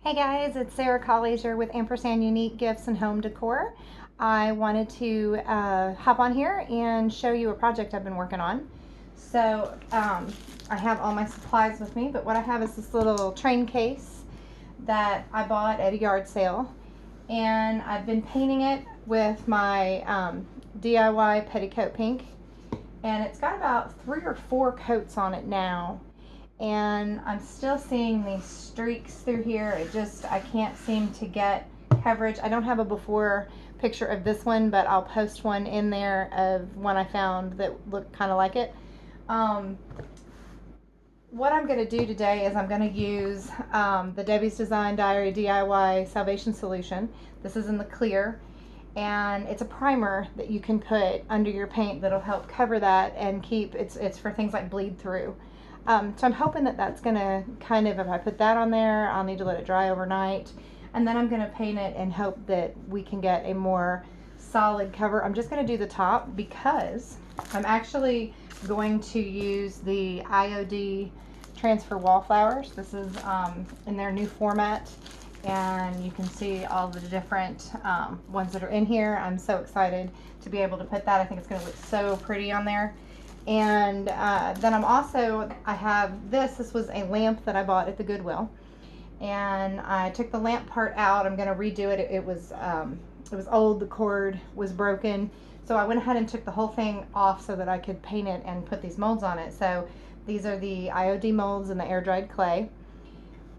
Hey guys, it's Sarah Colliser with Ampersanduniquegifts and Home Decor. I wanted to hop on here and show you a project I've been working on. So I have all my supplies with me, but what I have is this little train case that I bought at a yard sale, and I've been painting it with my DIY Petticoat Pink, and it's got about 3 or 4 coats on it now. And I'm still seeing these streaks through here. I can't seem to get coverage. I don't have a before picture of this one, but I'll post one in there of one I found that looked kind of like it. What I'm going to do today is I'm going to use the Debi's Design Diary DIY Salvation Solution. This is in the clear, and it's a primer that you can put under your paint that'll help cover that and keep, it's for things like bleed through. So I'm hoping that that's going to kind of, if I put that on there, I'll need to let it dry overnight. And then I'm going to paint it and hope that we can get a more solid cover. I'm just going to do the top because I'm actually going to use the IOD Transfer Wall Flowers. This is in their new format, and you can see all the different ones that are in here. I'm so excited to be able to put that. I think it's going to look so pretty on there. And then I have this was a lamp that I bought at the Goodwill, and I took the lamp part out. I'm going to redo it. It was old, the cord was broken, so I went ahead and took the whole thing off so that I could paint it and put these molds on it. So these are the IOD molds and the air dried clay.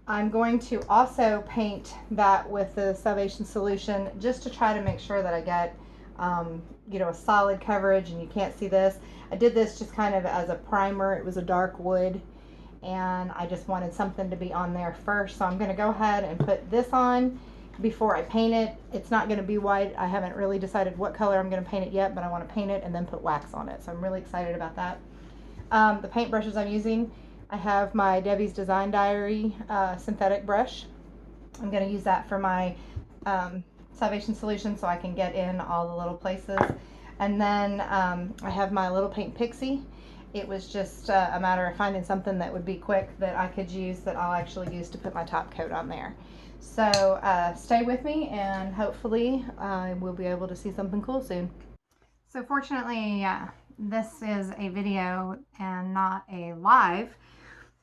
I'm going to also paint that with the Salvation Solution just to try to make sure that I get a solid coverage, and you can't see this. I did this just kind of as a primer. It was a dark wood, and I just wanted something to be on there first. So I'm going to go ahead and put this on before I paint it. It's not going to be white. I haven't really decided what color I'm going to paint it yet, but I want to paint it and then put wax on it. So I'm really excited about that. The paint brushes I'm using, I have my Debi's Design Diary synthetic brush. I'm going to use that for my Salvation Solution so I can get in all the little places. And then I have my little paint pixie. It was just a matter of finding something that would be quick that I could use, that I'll actually use to put my top coat on there. So stay with me, and hopefully we'll be able to see something cool soon. So fortunately, this is a video and not a live,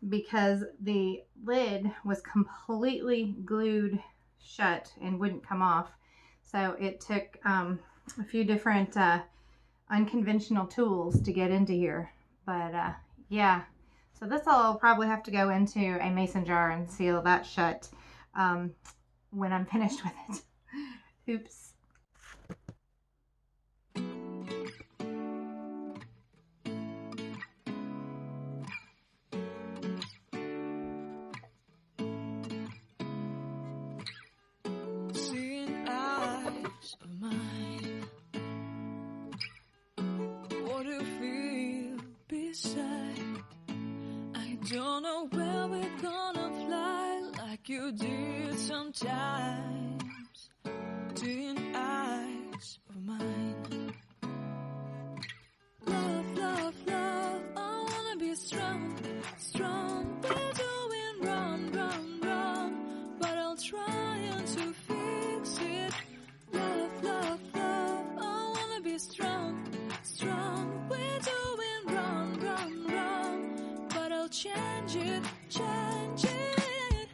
because the lid was completely glued shut and wouldn't come off. So it took a few different unconventional tools to get into here. But yeah, so this will probably have to go into a mason jar and seal that shut when I'm finished with it. Oops. Don't know where we're gonna fly like you did sometimes. Teen eyes of mine. Love, love, love, I wanna be strong, strong. We're doing wrong, wrong, wrong, but I'll try to fix it. Love, love, love, I wanna be strong, strong. We're doing wrong, wrong, wrong, but I'll change it, change it.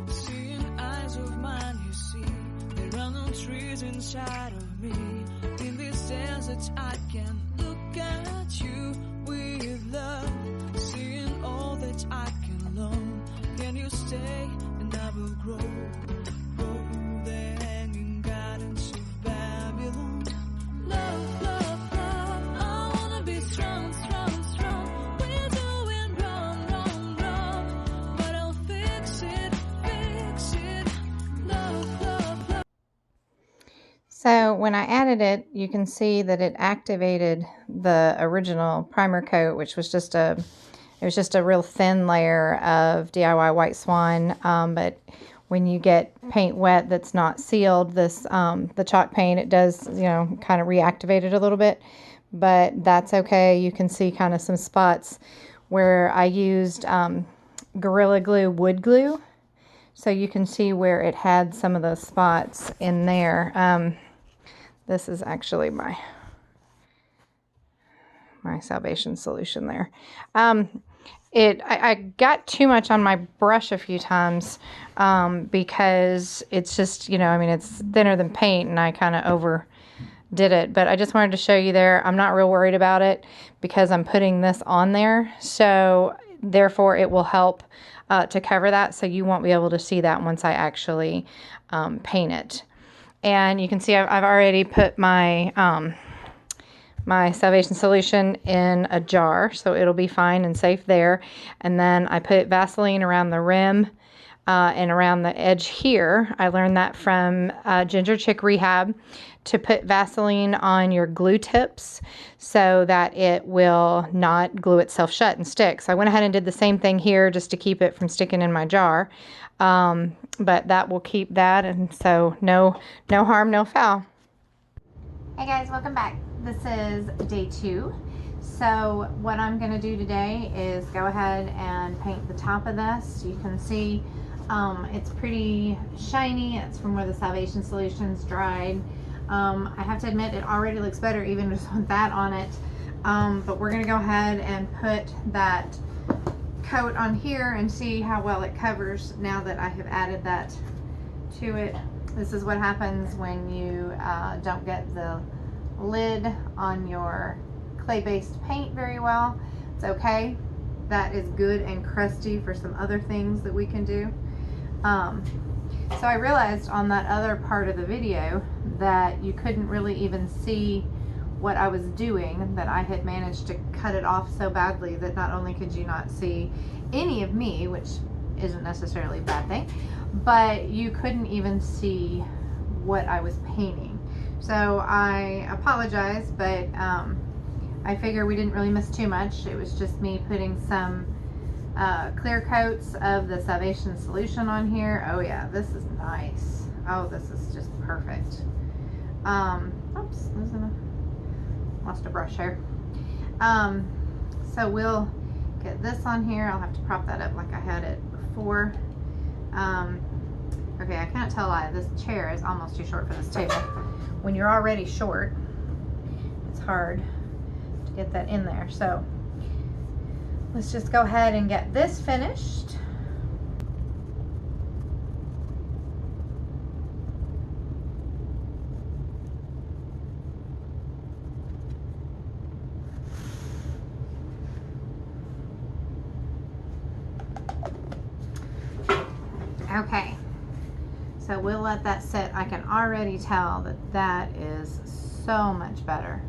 Seeing eyes of mine, you see, there are no trees inside of me. In this desert, I can look at you with love. Seeing all that I can learn. Can you stay? And I will grow the hanging gardens of Babylon. Love, love, love, I wanna be strong, strong, strong. We're doing wrong, wrong, wrong, but I'll fix it, fix it. Love, love, love. So when I added it, you can see that it activated the original primer coat, which was just a real thin layer of DIY White Swan. But when you get paint wet that's not sealed, this the chalk paint, it does, you know, kind of reactivate it a little bit, but that's okay. You can see kind of some spots where I used Gorilla Glue wood glue, so you can see where it had some of those spots in there. This is actually my Salvation solution there. I got too much on my brush a few times because it's just, you know, I mean, it's thinner than paint, and I kind of overdid it. But I just wanted to show you there. I'm not real worried about it because I'm putting this on there. So therefore it will help to cover that. So you won't be able to see that once I actually paint it. And you can see I've already put my my Salvation solution in a jar, so it'll be fine and safe there. And then I put Vaseline around the rim and around the edge here. I learned that from Ginger Chick Rehab, to put Vaseline on your glue tips so that it will not glue itself shut and stick. So I went ahead and did the same thing here just to keep it from sticking in my jar. But that will keep that, and so no harm, no foul. Hey guys, welcome back. This is day 2. So what I'm going to do today is go ahead and paint the top of this. You can see it's pretty shiny. It's from where the Salvation solution's dried. I have to admit, it already looks better even just with that on it. But we're going to go ahead and put that coat on here and see how well it covers now that I have added that to it. This is what happens when you don't get the lid on your clay-based paint very well. It's okay. That is good and crusty for some other things that we can do. So I realized on that other part of the video that you couldn't really even see what I was doing, that I had managed to cut it off so badly that not only could you not see any of me, which isn't necessarily a bad thing, but you couldn't even see what I was painting. So I apologize, but I figure we didn't really miss too much. It was just me putting some clear coats of the Salvation solution on here. Oh yeah, this is nice. Oh, this is just perfect. Oops, lost a brush here. So we'll get this on here. I'll have to prop that up like I had it before. Okay, I can't tell why this chair is almost too short for this table. When you're already short, it's hard to get that in there. So let's just go ahead and get this finished. Okay, so we'll let that sit. I can already tell that that is so much better.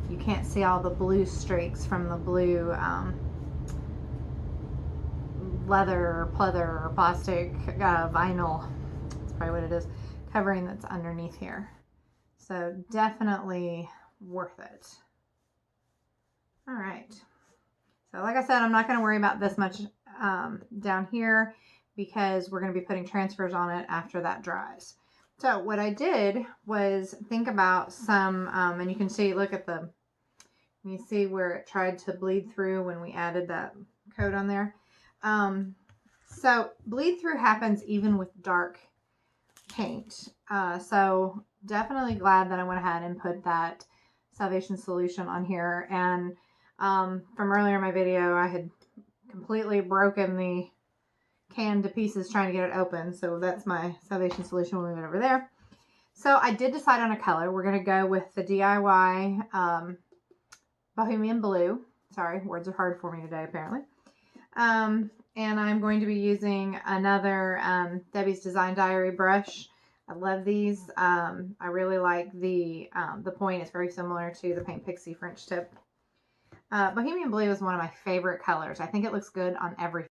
You can't see all the blue streaks from the blue leather, pleather, or plastic vinyl, that's probably what it is, covering that's underneath here. So definitely worth it. All right, so like I said, I'm not going to worry about this much down here, because we're going to be putting transfers on it after that dries. So what I did was think about some, and you can see, look at the, you see where it tried to bleed through when we added that coat on there. So bleed through happens even with dark paint. So definitely glad that I went ahead and put that Salvation solution on here. And from earlier in my video, I had completely broken the can to pieces trying to get it open. So that's my Salvation solution. We'll move it over there. So I did decide on a color. We're going to go with the DIY Bohemian Blue. Sorry, words are hard for me today apparently. And I'm going to be using another Debi's Design Diary brush. I love these. I really like the point. It's very similar to the Paint Pixie French tip. Bohemian Blue is one of my favorite colors. I think it looks good on everything.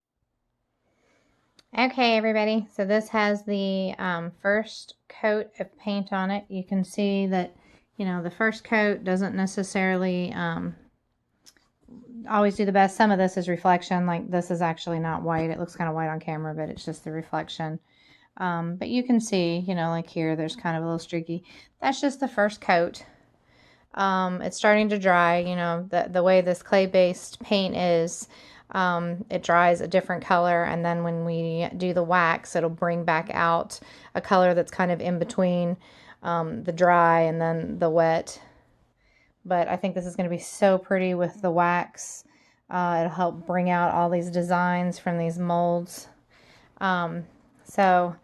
Okay, everybody, so this has the first coat of paint on it. You can see that, you know, the first coat doesn't necessarily always do the best. Some of this is reflection, like this is actually not white. It looks kind of white on camera, but it's just the reflection. But you can see, you know, like here, there's kind of a little streaky. That's just the first coat. It's starting to dry, you know, the way this clay-based paint is, it dries a different color, and then when we do the wax, it'll bring back out a color that's kind of in between the dry and then the wet. But I think this is going to be so pretty with the wax. It'll help bring out all these designs from these molds. So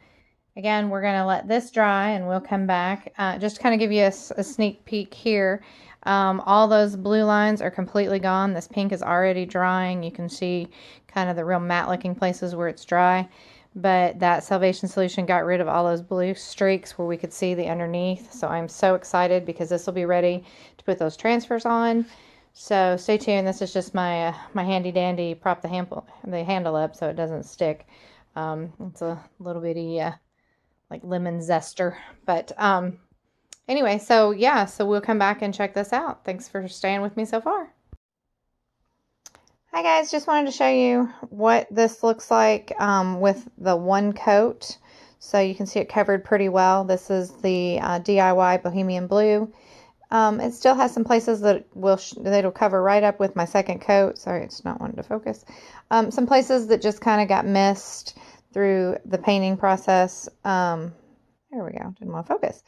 again, we're going to let this dry and we'll come back. Just to kind of give you a sneak peek here. All those blue lines are completely gone. This pink is already drying. You can see kind of the real matte looking places where it's dry. But that Salvation solution got rid of all those blue streaks where we could see the underneath. So I'm so excited because this will be ready to put those transfers on. So stay tuned. This is just my my handy dandy prop the handle up so it doesn't stick. It's a little bitty like lemon zester. But anyway, so yeah, so we'll come back and check this out. Thanks for staying with me so far. Hi guys, just wanted to show you what this looks like with the one coat. So you can see it covered pretty well. This is the DIY Bohemian Blue. It still has some places that it'll cover right up with my second coat. Sorry, it's not wanting to focus. Some places that just kind of got missed through the painting process. There we go, didn't want to focus.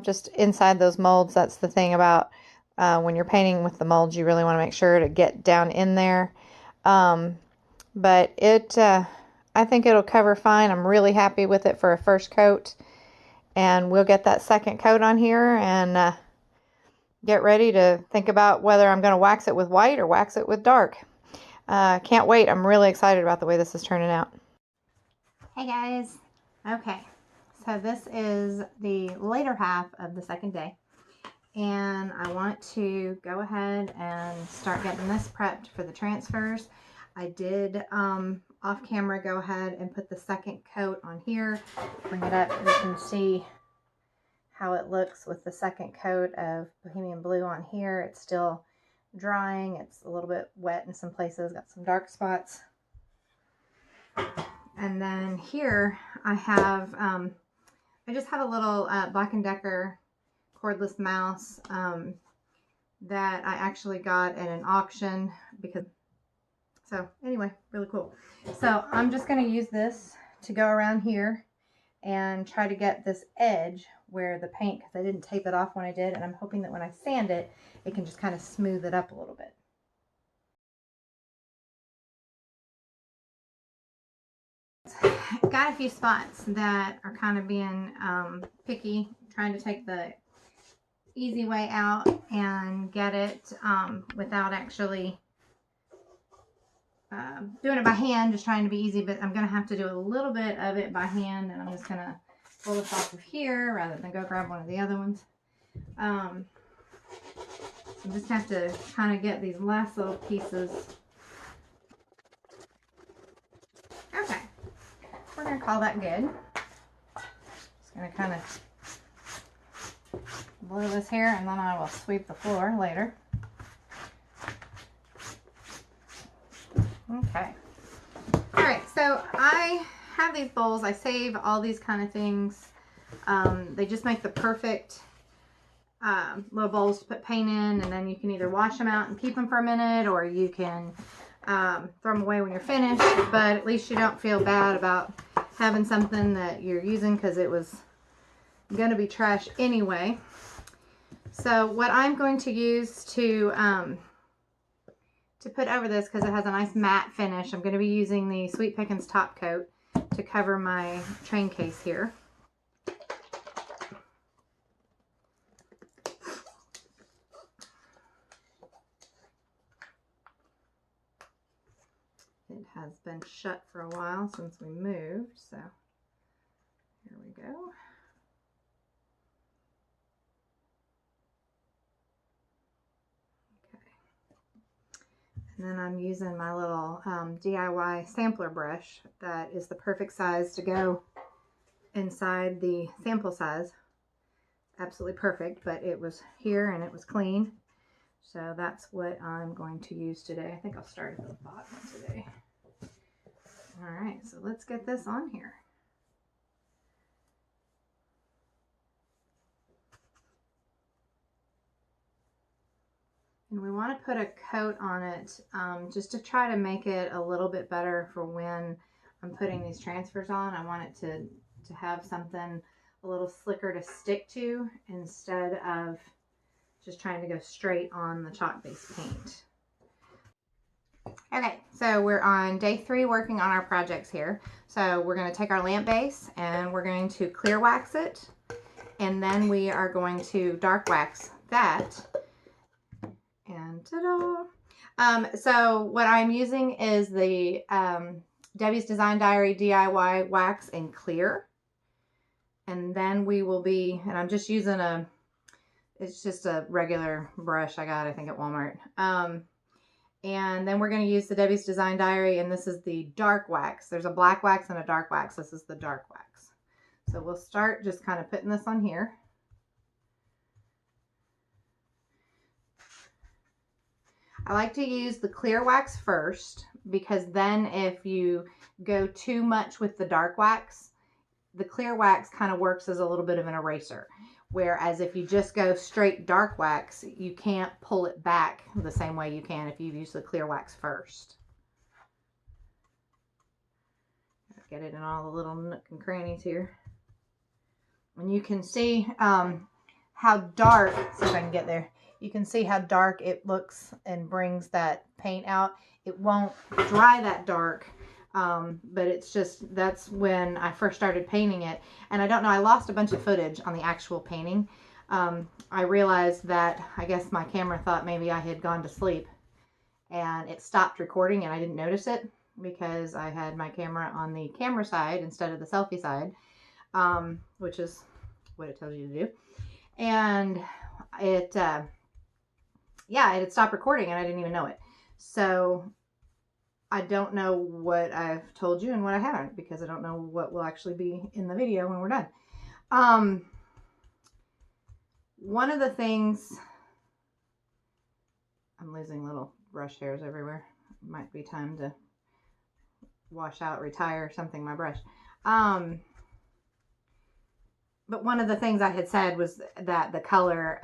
Just inside those molds, that's the thing about when you're painting with the molds, you really want to make sure to get down in there. But I think it'll cover fine. I'm really happy with it for a first coat. And we'll get that second coat on here and get ready to think about whether I'm going to wax it with white or wax it with dark. Can't wait. I'm really excited about the way this is turning out. Hey guys. Okay. So this is the later half of the second day. And I want to go ahead and start getting this prepped for the transfers. I did off camera go ahead and put the second coat on here. Bring it up, you can see how it looks with the second coat of Bohemian Blue on here. It's still drying. It's a little bit wet in some places, got some dark spots. And then here I have, I just have a little Black & Decker cordless mouse that I actually got at an auction so anyway, really cool. So I'm just going to use this to go around here and try to get this edge where the paint, because I didn't tape it off when I did, and I'm hoping that when I sand it, it can just kind of smooth it up a little bit. Got a few spots that are kind of being picky, trying to take the easy way out and get it without actually doing it by hand, just trying to be easy, but I'm going to have to do a little bit of it by hand, and I'm just going to pull this off of here rather than go grab one of the other ones. So I just have to kind of get these last little pieces. Okay, we're going to call that good. Just going to kind of blow this here, and then I will sweep the floor later. Okay. All right, so I have these bowls. I save all these kind of things. They just make the perfect little bowls to put paint in, and then you can either wash them out and keep them for a minute, or you can throw them away when you're finished, but at least you don't feel bad about having something that you're using because it was going to be trash anyway. So what I'm going to use to put over this, because it has a nice matte finish, I'm going to be using the Sweet Pickens top coat to cover my train case here. It has been shut for a while since we moved, so here we go. And then I'm using my little DIY sampler brush that is the perfect size to go inside the sample size. Absolutely perfect, but it was here and it was clean. So that's what I'm going to use today. I think I'll start at the bottom today. All right, so let's get this on here. And we want to put a coat on it just to try to make it a little bit better for when I'm putting these transfers on. I want it to have something a little slicker to stick to instead of just trying to go straight on the chalk-based paint. Okay, so we're on day 3 working on our projects here. So we're going to take our lamp base and we're going to clear wax it, and then we are going to dark wax that. And ta-da! So what I'm using is the Debi's Design Diary DIY wax in clear. And then we will be, and I'm just using it's just a regular brush I got, I think, at Walmart. And then we're going to use the Debi's Design Diary, and this is the dark wax. There's a black wax and a dark wax. This is the dark wax. So we'll start just kind of putting this on here. I like to use the clear wax first, because then if you go too much with the dark wax, the clear wax kind of works as a little bit of an eraser. Whereas if you just go straight dark wax, you can't pull it back the same way you can if you use the clear wax first. Get it in all the little nook and crannies here. And you can see how dark, see if I can get there. You can see how dark it looks and brings that paint out. It won't dry that dark. But it's just, that's when I first started painting it. And I don't know, I lost a bunch of footage on the actual painting. I realized that, I guess my camera thought maybe I had gone to sleep and it stopped recording and I didn't notice it because I had my camera on the camera side instead of the selfie side, which is what it tells you to do. And it, yeah, it had stopped recording and I didn't even know it. So I don't know what I've told you and what I haven't, because I don't know what will actually be in the video when we're done. One of the things, I'm losing little brush hairs everywhere. Might be time to wash out, retire something, my brush. But one of the things I had said was that the color,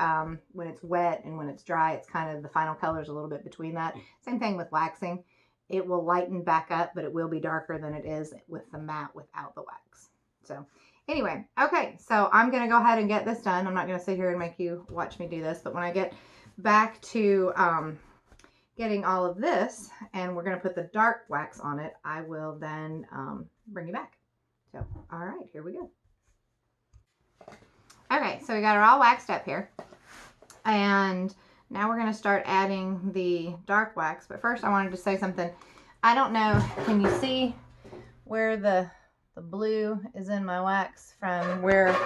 when it's wet and when it's dry, it's kind of, the final color is a little bit between that. Same thing with waxing. It will lighten back up, but it will be darker than it is with the matte without the wax. So anyway, okay, so I'm going to go ahead and get this done. I'm not going to sit here and make you watch me do this, but when I get back to getting all of this, and we're going to put the dark wax on it, I will then bring you back. So, all right, here we go. Okay, so we got her all waxed up here. And now we're going to start adding the dark wax. But first I wanted to say something. I don't know, can you see where the blue is in my wax from where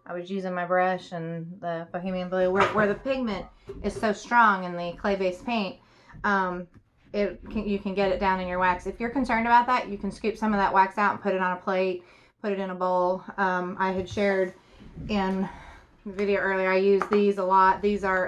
I was using my brush and the Bohemian Blue? Where the pigment is so strong in the clay-based paint, you can get it down in your wax. If you're concerned about that, you can scoop some of that wax out and put it on a plate, put it in a bowl. I had shared in the video earlier, I use these a lot. These are,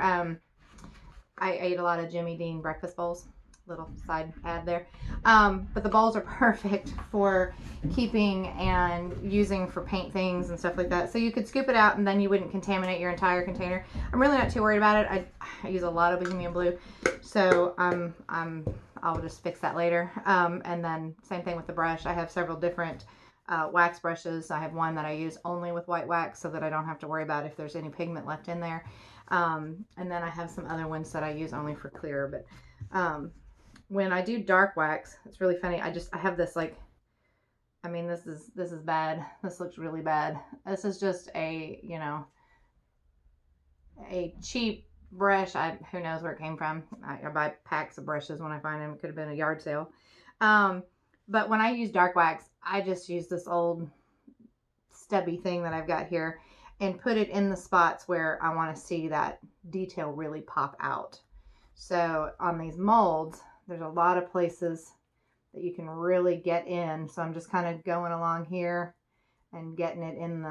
I ate a lot of Jimmy Dean breakfast bowls. Little side ad there. But the bowls are perfect for keeping and using for paint things and stuff like that. So you could scoop it out and then you wouldn't contaminate your entire container. I'm really not too worried about it. I use a lot of Bohemian Blue. So I'll just fix that later. And then same thing with the brush. I have several different wax brushes. I have one that I use only with white wax so that I don't have to worry about if there's any pigment left in there. And then I have some other ones that I use only for clear. But when I do dark wax, it's really funny. I have this, like, I mean, this is bad. This looks really bad. This is just a, you know, a cheap brush. Who knows where it came from. I buy packs of brushes when I find them. It could have been a yard sale. But when I use dark wax, I just use this old stubby thing that I've got here and put it in the spots where I want to see that detail really pop out. So on these molds, there's a lot of places that you can really get in. So I'm just kind of going along here and getting it in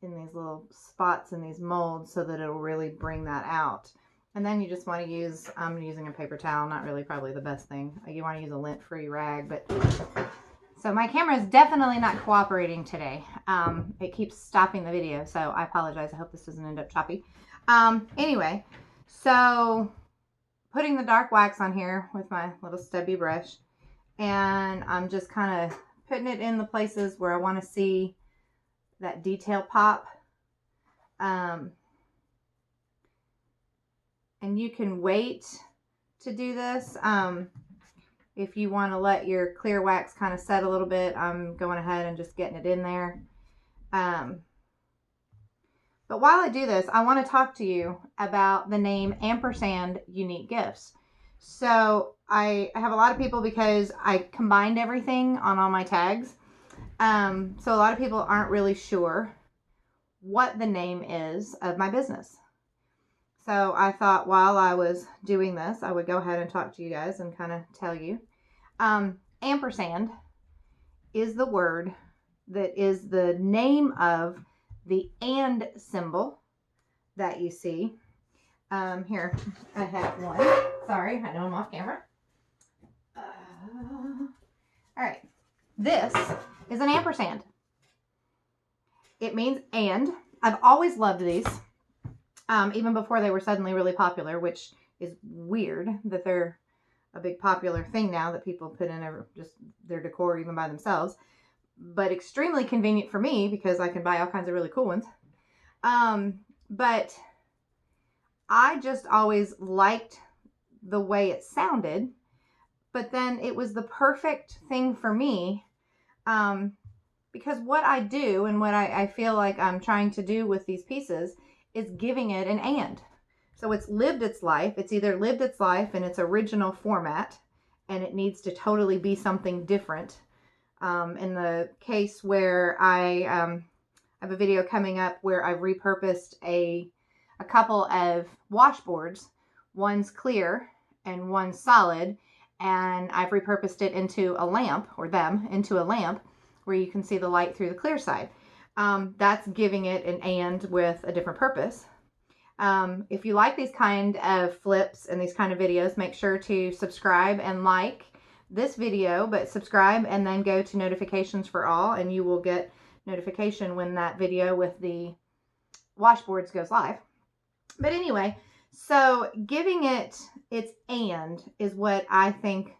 these little spots in these molds so that it'll really bring that out. And then you just want to use, I'm using a paper towel, not really probably the best thing. You want to use a lint-free rag, but so my camera is definitely not cooperating today. It keeps stopping the video, so I apologize. I hope this doesn't end up choppy. Anyway, So putting the dark wax on here with my little stubby brush, and I'm just kind of putting it in the places where I want to see that detail pop. And you can wait to do this. If you want to let your clear wax kind of set a little bit, I'm going ahead and just getting it in there. But while I do this, I want to talk to you about the name Ampersanduniquegifts. So I have a lot of people, because I combined everything on all my tags. So a lot of people aren't really sure what the name is of my business. So I thought while I was doing this, I would go ahead and talk to you guys and kind of tell you. Ampersand is the word that is the name of the and symbol that you see. Here, I have one. Sorry, I know I'm off camera. All right, this is an ampersand. It means and. I've always loved these, even before they were suddenly really popular, which is weird that they're a big popular thing now that people put in just their decor even by themselves. But extremely convenient for me because I can buy all kinds of really cool ones. But I just always liked the way it sounded, but then it was the perfect thing for me, because what I do and what I feel like I'm trying to do with these pieces is giving it an and. So it's lived its life. It's either lived its life in its original format and it needs to totally be something different. In the case where I have a video coming up where I've repurposed a couple of washboards. One's clear and one's solid, and I've repurposed it into a lamp, or them into a lamp, where you can see the light through the clear side. That's giving it an and with a different purpose. If you like these kind of flips and these kind of videos, make sure to subscribe and like this video, but subscribe and then go to notifications for all, and you will get notification when that video with the washboards goes live. But anyway, so giving it its and is what I think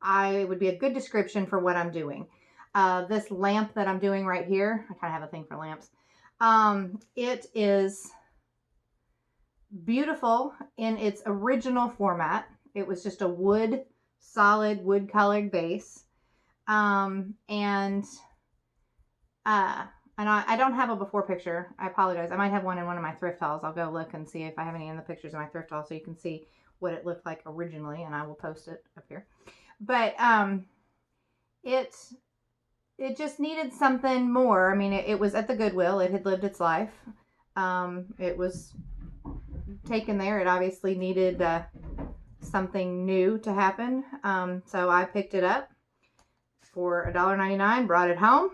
would be a good description for what I'm doing. This lamp that I'm doing right here, I kind of have a thing for lamps. It is beautiful in its original format. It was just a solid wood colored base. And I don't have a before picture. I apologize. I might have one in one of my thrift hauls. I'll go look and see if I have any in the pictures in my thrift haul so you can see what it looked like originally, and I will post it up here. But it just needed something more. I mean, it was at the Goodwill. It had lived its life. It was taken there. It obviously needed something new to happen. So I picked it up for $1.99, brought it home.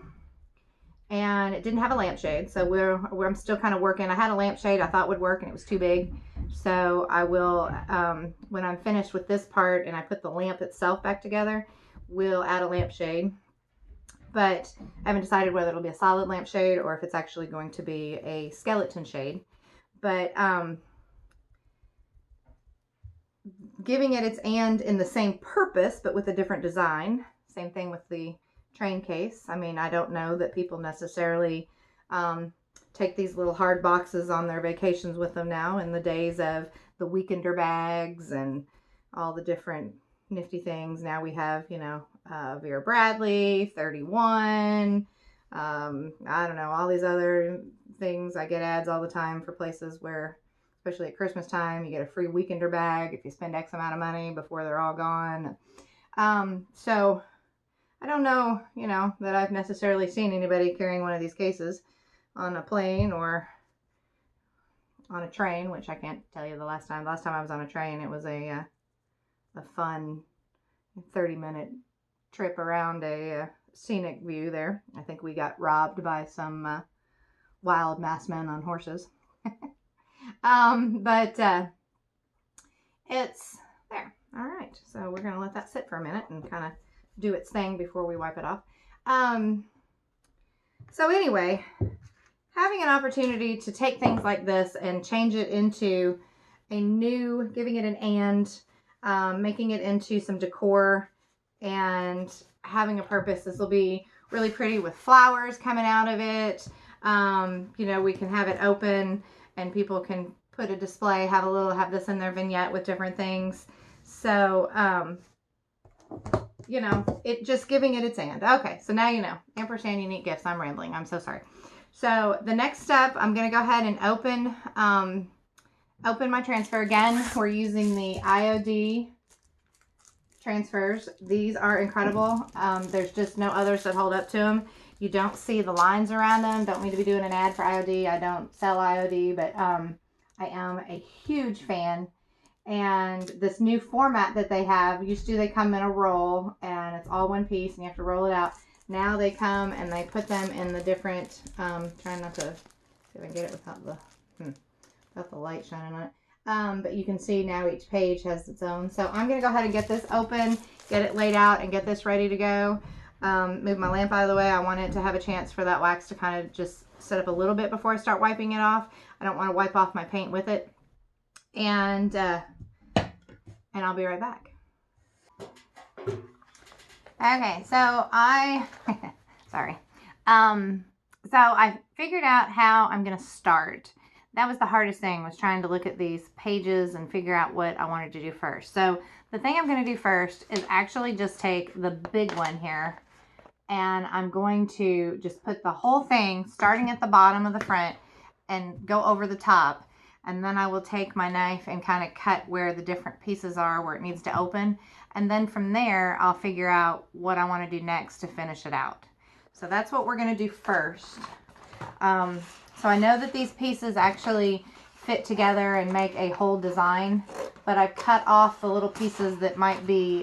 And it didn't have a lampshade, so I'm still kind of working. I had a lampshade I thought would work, and it was too big. So I will, when I'm finished with this part and I put the lamp itself back together, we'll add a lampshade. But I haven't decided whether it'll be a solid lampshade or if it's actually going to be a skeleton shade. But giving it its and in the same purpose, but with a different design. Same thing with the train case. I mean, I don't know that people necessarily take these little hard boxes on their vacations with them now in the days of the weekender bags and all the different nifty things. Now we have, you know, Vera Bradley, 31, I don't know, all these other things. I get ads all the time for places where, especially at Christmas time, you get a free weekender bag if you spend X amount of money before they're all gone. So I don't know, you know, that I've necessarily seen anybody carrying one of these cases on a plane or on a train, which I can't tell you the last time. Last time I was on a train, it was a fun 30-minute trip around a scenic view there. I think we got robbed by some wild masked men on horses. But it's there. All right, so we're going to let that sit for a minute and kind of do its thing before we wipe it off. So anyway, having an opportunity to take things like this and change it into giving it an making it into some decor and having a purpose. This will be really pretty with flowers coming out of it. You know, we can have it open and people can put a display, have this in their vignette with different things. So, you know, it just giving it its and. Okay, so now you know. Ampersanduniquegifts. I'm rambling. I'm so sorry. So the next step, I'm going to go ahead and open my transfer. Again, we're using the IOD transfers. These are incredible. There's just no others that hold up to them. You don't see the lines around them. Don't mean to be doing an ad for IOD. I don't sell IOD, but I am a huge fan. And this new format that they have, used to they come in a roll and it's all one piece and you have to roll it out. Now they come and they put them in the different, trying not to see if I can get it without the light shining on it. But you can see now each page has its own. So I'm going to go ahead and get this open, get it laid out, and get this ready to go. Move my lamp out of the way. I want it to have a chance for that wax to kind of just set up a little bit before I start wiping it off. I don't want to wipe off my paint with it. And I'll be right back. Okay, so sorry. So I figured out how I'm going to start. That was the hardest thing, was trying to look at these pages and figure out what I wanted to do first. So the thing I'm going to do first is actually just take the big one here, and I'm going to just put the whole thing starting at the bottom of the front and go over the top. And then I will take my knife and kind of cut where the different pieces are, where it needs to open. And then from there, I'll figure out what I want to do next to finish it out. So that's what we're going to do first. So I know that these pieces actually fit together and make a whole design, but I've cut off the little pieces that might be,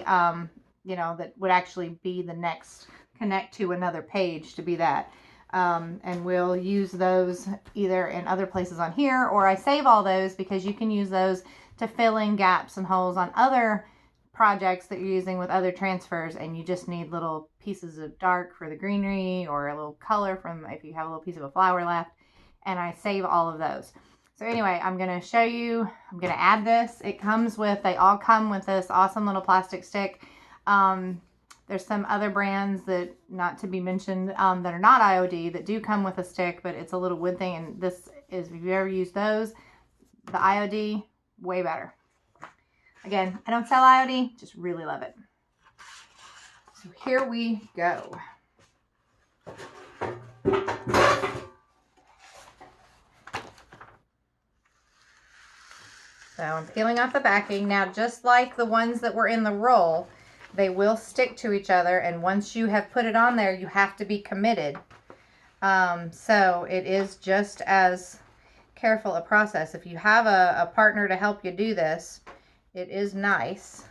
you know, that would actually be the next connect to another page to be that. And we'll use those either in other places on here, or I save all those because you can use those to fill in gaps and holes on other projects that you're using with other transfers, and you just need little pieces of dark for the greenery or a little color from if you have a little piece of a flower left, and I save all of those. So anyway, I'm going to show you, I'm going to add this. It comes with, they all come with this awesome little plastic stick. There's some other brands that, not to be mentioned, that are not IOD that do come with a stick, but it's a little wood thing. And this is, if you've ever used those, the IOD, way better. Again, I don't sell IOD, just really love it. So here we go. So I'm peeling off the backing. Now, just like the ones that were in the roll, they will stick to each other, and once you have put it on there, you have to be committed. So it is just as careful a process. If you have a partner to help you do this, it is nice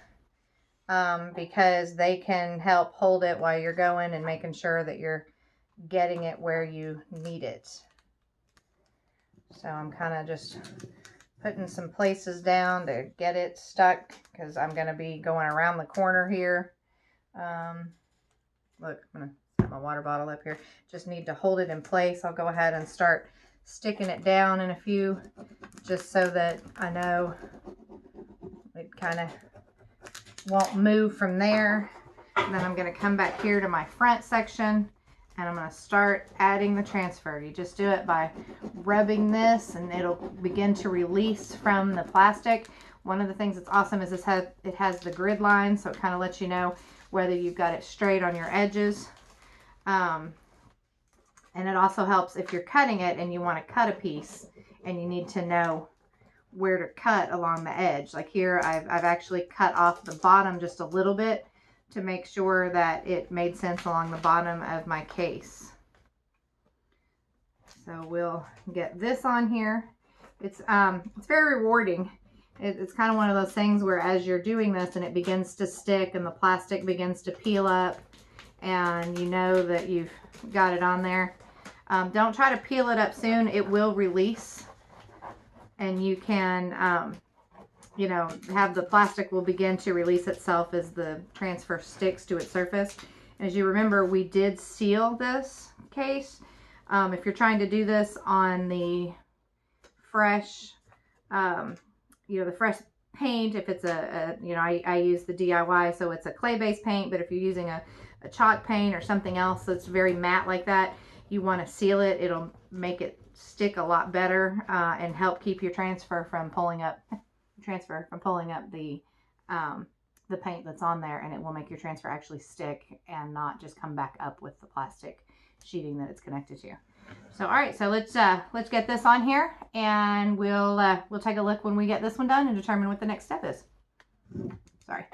because they can help hold it while you're going and making sure that you're getting it where you need it. So I'm kind of just putting some places down to get it stuck because I'm going to be going around the corner here. Look, I'm going to set my water bottle up here. Just need to hold it in place. I'll go ahead and start sticking it down in a few just so that I know it kind of won't move from there. And then I'm going to come back here to my front section, and I'm going to start adding the transfer. You just do it by rubbing this, and it'll begin to release from the plastic. One of the things that's awesome is it has the grid line, so it kind of lets you know whether you've got it straight on your edges. And it also helps if you're cutting it and you want to cut a piece and you need to know where to cut along the edge. Like here, I've actually cut off the bottom just a little bit to make sure that it made sense along the bottom of my case. So we'll get this on here. It's very rewarding. It's kind of one of those things where as you're doing this and it begins to stick and the plastic begins to peel up and you know that you've got it on there. Don't try to peel it up soon. It will release, and you can you know, have the plastic will begin to release itself as the transfer sticks to its surface. As you remember, we did seal this case. If you're trying to do this on the fresh you know, the fresh paint. If it's you know, I use the DIY, so it's a clay-based paint, but if you're using a chalk paint or something else that's very matte like that, you want to seal it. It'll make it stick a lot better and help keep your transfer from pulling up the paint that's on there, and it will make your transfer actually stick and not just come back up with the plastic sheeting that it's connected to. So all right, so let's get this on here, and we'll take a look when we get this one done and determine what the next step is. Sorry.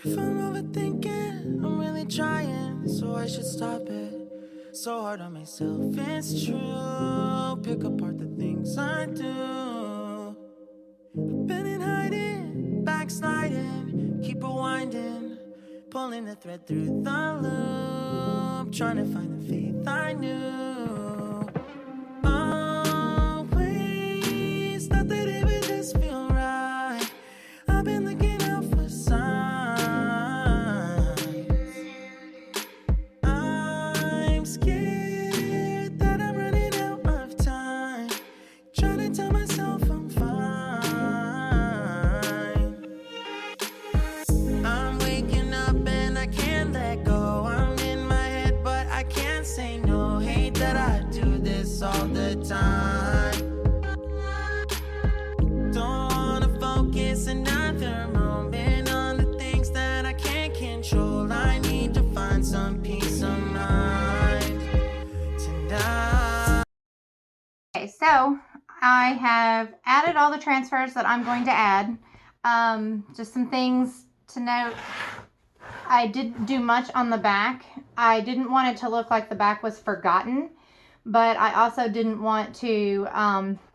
If I'm overthinking, I'm really trying, so I should stop it. So hard on myself, it's true. Pick apart the things I do. I've been in hiding, backsliding, keep rewinding, pulling the thread through the loop, trying to find the faith I knew. Always thought that it would just feel right. I've been looking out for signs. I'm scared that I'm running out of time, trying to tell myself I'm fine. I'm waking up and I can't let go. I'm in my head, but I can't say no. Hate that I do this all the time. Don't wanna focus another moment on the things that I can't control. I need to find some peace of mind tonight. Okay, so I have added all the transfers that I'm going to add. Just some things to note. I didn't do much on the back. I didn't want it to look like the back was forgotten, but I also didn't want to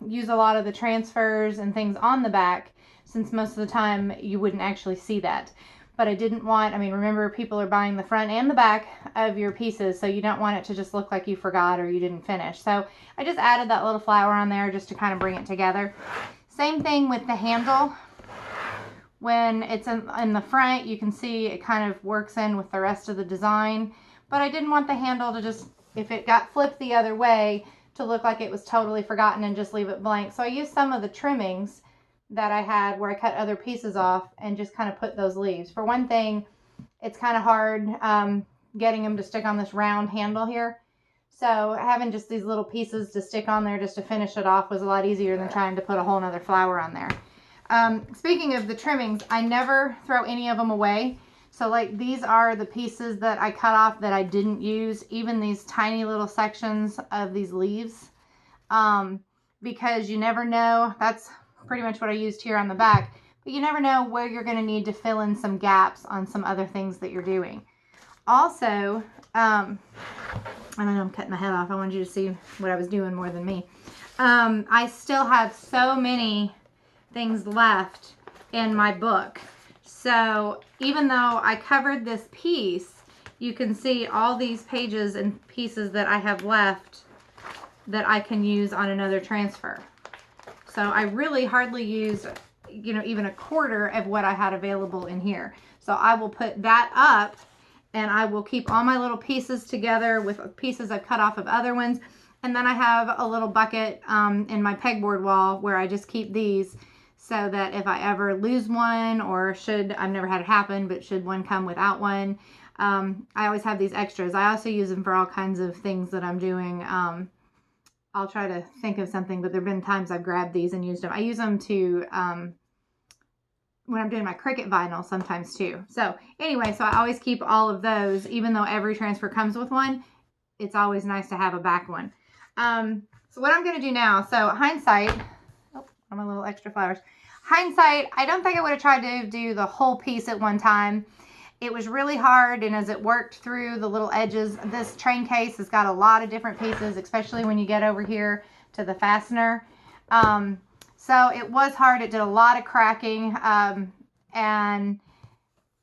use a lot of the transfers and things on the back, since most of the time you wouldn't actually see that. But I didn't want, I mean, remember, people are buying the front and the back of your pieces, so you don't want it to just look like you forgot or you didn't finish. So I just added that little flower on there just to kind of bring it together. Same thing with the handle. When it's in the front, you can see it kind of works in with the rest of the design. But I didn't want the handle to just, if it got flipped the other way, to look like it was totally forgotten and just leave it blank. So I used some of the trimmings that I had where I cut other pieces off and just kind of put those leaves. For one thing, it's kind of hard getting them to stick on this round handle here. So having just these little pieces to stick on there just to finish it off was a lot easier than trying to put a whole nother flower on there. Speaking of the trimmings, I never throw any of them away. So like these are the pieces that I cut off that I didn't use, even these tiny little sections of these leaves, because you never know. That's pretty much what I used here on the back, but you never know where you're going to need to fill in some gaps on some other things that you're doing. Also, I don't know, I'm cutting my head off. I wanted you to see what I was doing more than me. I still have so many things left in my book. So even though I covered this piece, you can see all these pages and pieces that I have left that I can use on another transfer. So I really hardly use, you know, even a quarter of what I had available in here. So I will put that up, and I will keep all my little pieces together with pieces I've cut off of other ones. And then I have a little bucket in my pegboard wall where I just keep these, so that if I ever lose one, or should, I've never had it happen, but should one come without one, I always have these extras. I also use them for all kinds of things that I'm doing. I'll try to think of something, but there have been times I've grabbed these and used them. I use them to, when I'm doing my Cricut vinyl sometimes too. So anyway, so I always keep all of those, even though every transfer comes with one. It's always nice to have a back one. So what I'm going to do now, so hindsight, oh, my little extra flowers. Hindsight, I don't think I would have tried to do the whole piece at one time. It was really hard, and as it worked through the little edges, this train case has got a lot of different pieces, especially when you get over here to the fastener. So it was hard. It did a lot of cracking, and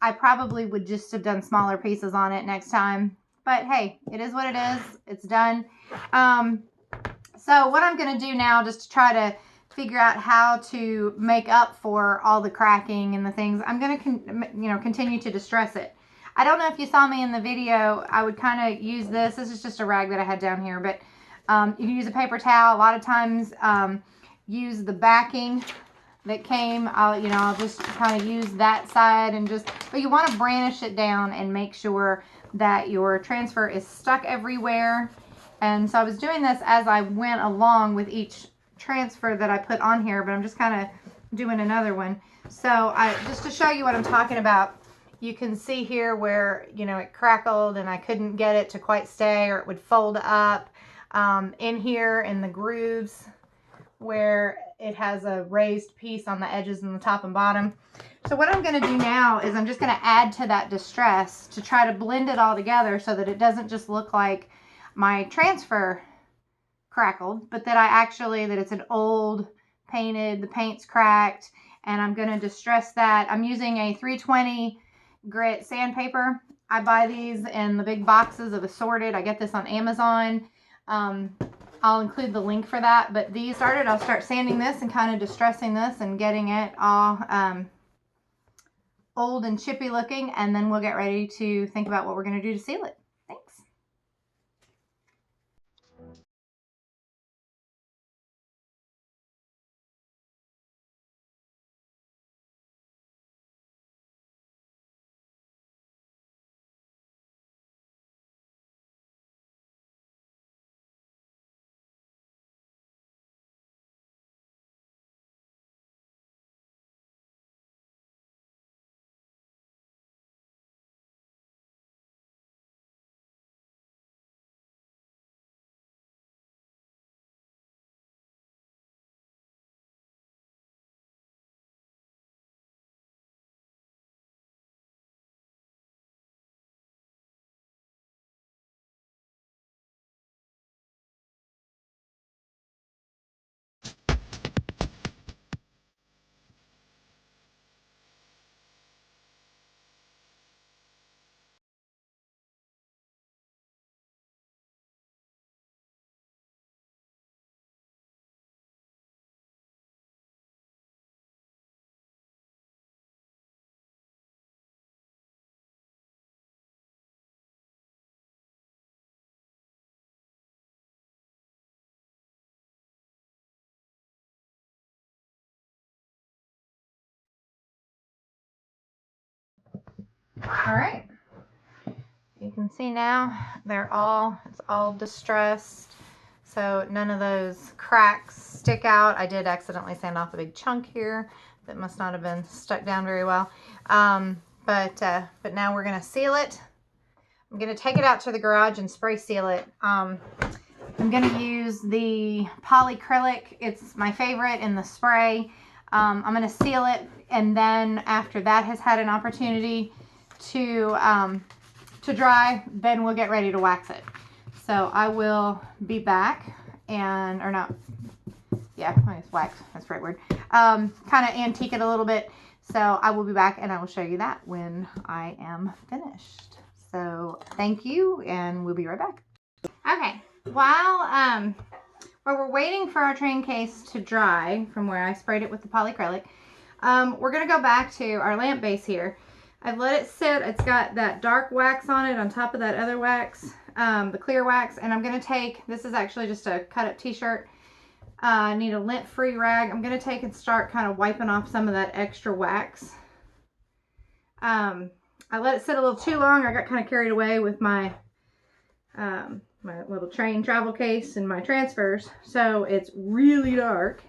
I probably would just have done smaller pieces on it next time. But hey, it is what it is. It's done. So what I'm going to do now, just to try to figure out how to make up for all the cracking and the things, I'm going to continue to distress it. I don't know if you saw me in the video. I would kind of use this. This is just a rag that I had down here, but You can use a paper towel. A lot of times use the backing that came. I'll just kind of use that side and but you want to brandish it down and make sure that your transfer is stuck everywhere. And so I was doing this as I went along with each transfer that I put on here, but I'm just kind of doing another one. So just to show you what I'm talking about, you can see here where, it crackled and I couldn't get it to quite stay, or it would fold up. In here in the grooves where it has a raised piece on the edges and the top and bottom. So what I'm going to do now is I'm just going to add to that distress to try to blend it all together so that it doesn't just look like my transfer crackled, but that it's an old painted, the paint's cracked, and I'm going to distress that. I'm using a 320 grit sandpaper. I buy these in the big boxes of assorted. I get this on Amazon. I'll include the link for that, but I'll start sanding this and kind of distressing this and getting it all old and chippy looking, and then we'll get ready to think about what we're going to do to seal it. Thanks. All right. You can see now it's all distressed. So none of those cracks stick out. I did accidentally sand off a big chunk here that must not have been stuck down very well. But now we're gonna seal it. I'm gonna take it out to the garage and spray seal it. I'm gonna use the polyacrylic. It's my favorite in the spray. I'm gonna seal it, and then after that has had an opportunity to dry, then we'll get ready to wax it. So I will be back it's wax, that's the right word. Kind of antique it a little bit. So I will be back and I will show you that when I am finished. So thank you, and we'll be right back. Okay, while we're waiting for our train case to dry from where I sprayed it with the polyacrylic, we're gonna go back to our lamp base here. I've let it sit. It's got that dark wax on it on top of that other wax, the clear wax, and I'm going to take, this is actually just a cut up t-shirt. I need a lint-free rag. I'm going to take and start kind of wiping off some of that extra wax. I let it sit a little too long. I got kind of carried away with my my little train travel case and my transfers, so it's really dark.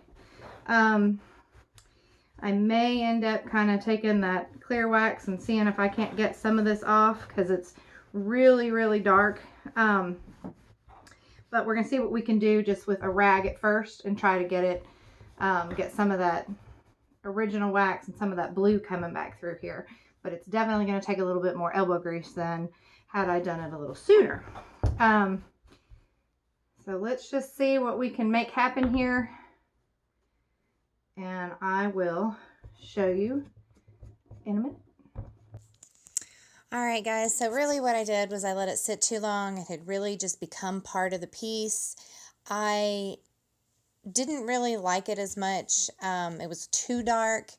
I may end up kind of taking that clear wax and seeing if I can't get some of this off, because it's really, really dark. But we're going to see what we can do just with a rag at first and try to get it, get some of that original wax and some of that blue coming back through here. But it's definitely going to take a little bit more elbow grease than had I done it a little sooner. So let's just see what we can make happen here, and I will show you in a minute. All right, guys, so really what I did was I let it sit too long. It had really just become part of the piece. I didn't really like it as much. It was too dark.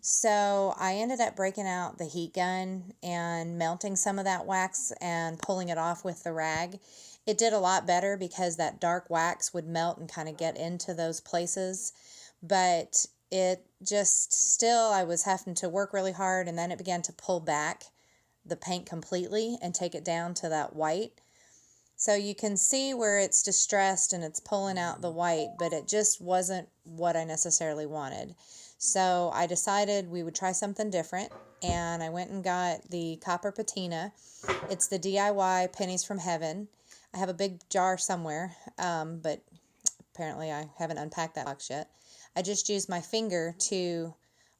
So I ended up breaking out the heat gun and melting some of that wax and pulling it off with the rag. It did a lot better because that dark wax would melt and kind of get into those places. But it just still, I was having to work really hard, and then it began to pull back the paint completely and take it down to that white. So you can see where it's distressed and it's pulling out the white, but it just wasn't what I necessarily wanted. So I decided we would try something different, and I went and got the copper patina. It's the DIY Pennies from Heaven. I have a big jar somewhere, but apparently I haven't unpacked that box yet. I just used my finger to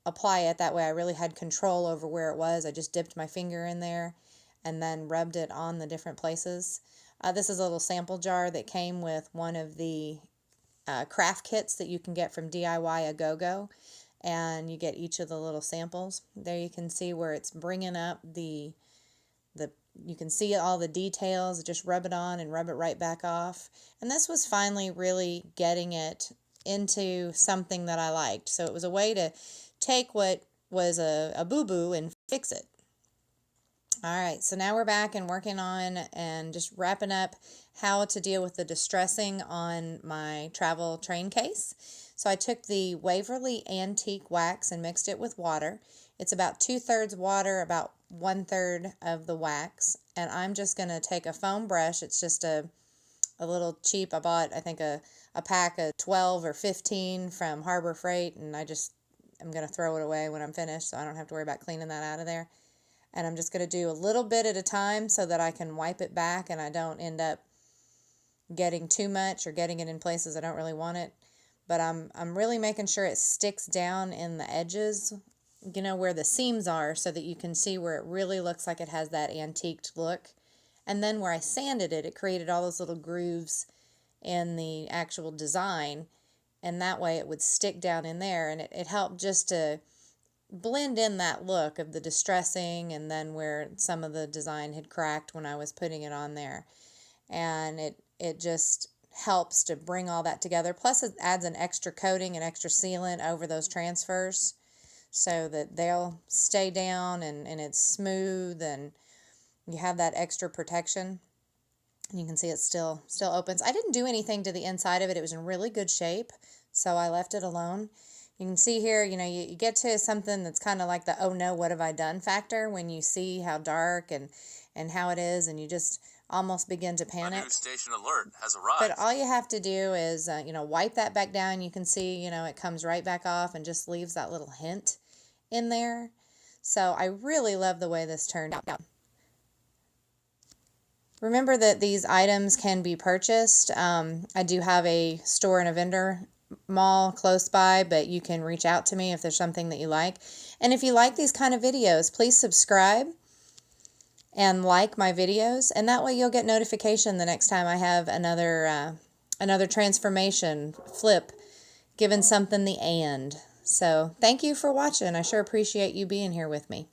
apply it. That way I really had control over where it was. I just dipped my finger in there and then rubbed it on the different places. This is a little sample jar that came with one of the craft kits that you can get from DIY A Go-Go, and you get each of the little samples. There you can see where it's bringing up you can see all the details. Just rub it on and rub it right back off. And this was finally really getting it into something that I liked. So it was a way to take what was a boo-boo and fix it. All right, so now we're back and working on and just wrapping up how to deal with the distressing on my travel train case. So I took the Waverly Antique Wax and mixed it with water. It's about 2/3 water, about 1/3 of the wax. And I'm just going to take a foam brush. It's just a little cheap. I bought, I think, a pack of 12 or 15 from Harbor Freight. And I'm going to throw it away when I'm finished, so I don't have to worry about cleaning that out of there. And I'm just going to do a little bit at a time so that I can wipe it back and I don't end up getting too much or getting it in places I don't really want it. But I'm really making sure it sticks down in the edges, you know, where the seams are, so that you can see where it really looks like it has that antiqued look. And then where I sanded it, it created all those little grooves in the actual design, and that way it would stick down in there, and it helped just to blend in that look of the distressing and then where some of the design had cracked when I was putting it on there. And it just helps to bring all that together. Plus it adds an extra coating, an extra sealant over those transfers so that they'll stay down and it's smooth and you have that extra protection. And you can see it still opens. I didn't do anything to the inside of it. It was in really good shape, so I left it alone. You can see here, you know, you get to something that's kind of like the oh no, what have I done factor when you see how dark and how it is, and you just almost begin to panic. A new station alert has arrived. But all you have to do is, wipe that back down. You can see, it comes right back off and just leaves that little hint in there. So I really love the way this turned out. Remember that these items can be purchased. I do have a store and a vendor mall close by, but you can reach out to me if there's something that you like. And if you like these kind of videos, please subscribe and like my videos, and that way you'll get notification the next time I have another transformation flip, giving something the and. So thank you for watching. I sure appreciate you being here with me.